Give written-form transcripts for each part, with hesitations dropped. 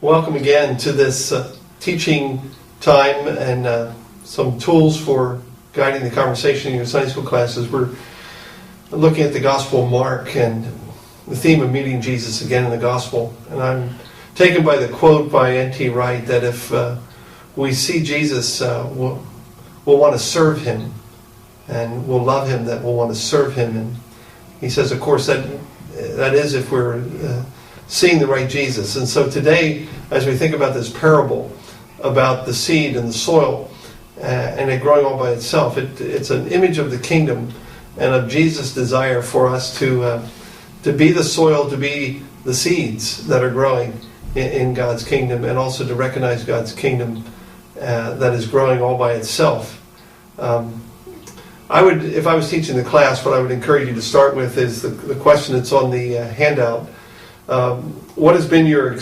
Welcome again to this teaching time and some tools for guiding the conversation in your Sunday school classes. We're looking at the Gospel of Mark and the theme of meeting Jesus again in the Gospel. And I'm taken by the quote by N.T. Wright that if we see Jesus, we'll want to serve him, and we'll love him that we'll want to serve him. And he says, of course, that is if we're seeing the right Jesus. And so today, as we think about this parable about the seed and the soil and it growing all by itself, it's an image of the kingdom and of Jesus' desire for us to be the soil, to be the seeds that are growing in God's kingdom, and also to recognize God's kingdom that is growing all by itself. If I was teaching the class, what I would encourage you to start with is the question that's on the handout. What has been your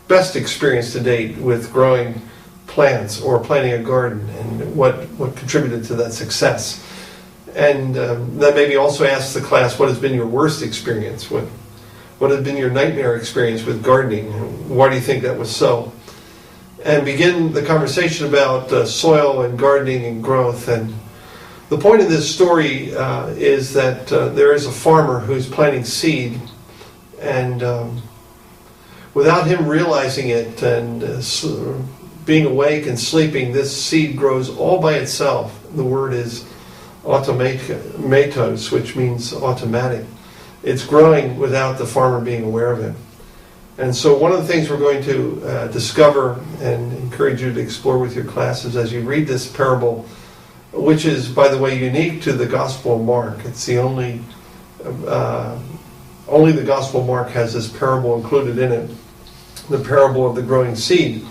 best experience to date with growing plants or planting a garden, and what contributed to that success? And then maybe also ask the class, what has been your worst experience? What has been your nightmare experience with gardening? Why do you think that was so? And begin the conversation about soil and gardening and growth. And the point of this story is that there is a farmer who's planting seed, and without him realizing it and being awake and sleeping, this seed grows all by itself. The word is automatos, which means automatic. It's growing without the farmer being aware of it. And so one of the things we're going to discover and encourage you to explore with your classes as you read this parable, which is, by the way, unique to the Gospel of Mark. It's the only the Gospel of Mark has this parable included in it, the parable of the growing seed.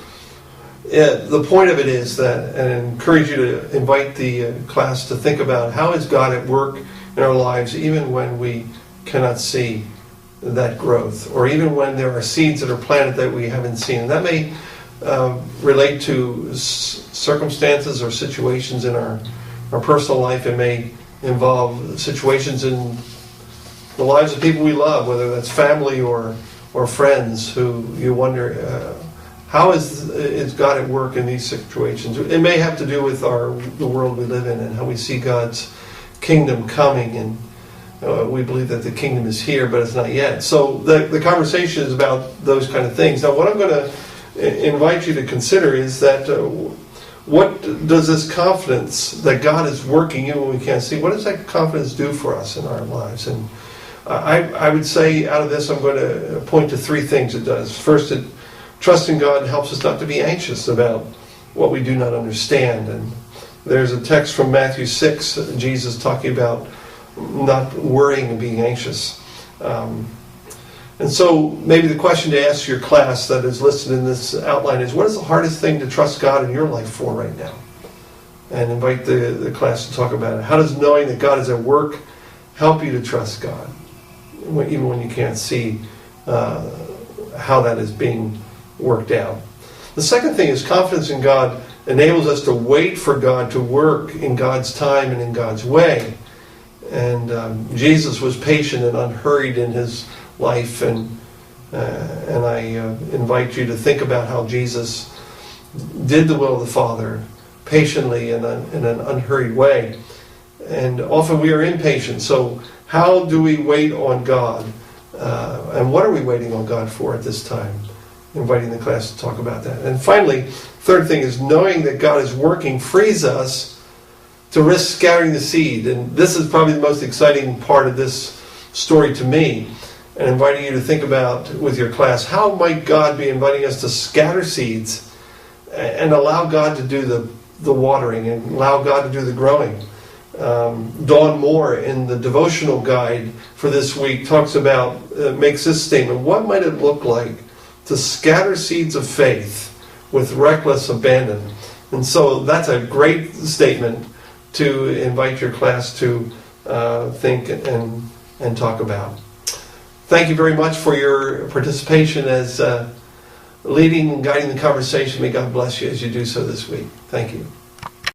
The point of it is that, and I encourage you to invite the class to think about, how is God at work in our lives even when we cannot see that growth, or even when there are seeds that are planted that we haven't seen. And that may relate to circumstances or situations in our personal life. It may involve situations in the lives of people we love, whether that's family or friends, who you wonder, how is God at work in these situations? It may have to do with the world we live in and how we see God's kingdom coming, and we believe that the kingdom is here, but it's not yet. So the conversation is about those kind of things. Now, what I'm going to invite you to consider is that what does this confidence that God is working even when we can't see, what does that confidence do for us in our lives? And I would say out of this, I'm going to point to three things it does. First, trusting God helps us not to be anxious about what we do not understand. And there's a text from Matthew 6, Jesus talking about not worrying and being anxious. And so maybe the question to ask your class that is listed in this outline is, what is the hardest thing to trust God in your life for right now? And invite the class to talk about it. How does knowing that God is at work help you to trust God, even when you can't see how that is being worked out? The second thing is, confidence in God enables us to wait for God to work in God's time and in God's way. And Jesus was patient and unhurried in his life, and I invite you to think about how Jesus did the will of the Father patiently in an unhurried way. And often we are impatient. So how do we wait on God? And what are we waiting on God for at this time? Inviting the class to talk about that. And finally, third thing is, knowing that God is working frees us to risk scattering the seed. And this is probably the most exciting part of this story to me, and inviting you to think about with your class, how might God be inviting us to scatter seeds and allow God to do the watering and allow God to do the growing? Dawn Moore, in the devotional guide for this week, talks about, makes this statement: what might it look like to scatter seeds of faith with reckless abandon? And so that's a great statement to invite your class to think and talk about. Thank you very much for your participation as leading and guiding the conversation. May God bless you as you do so this week. Thank you.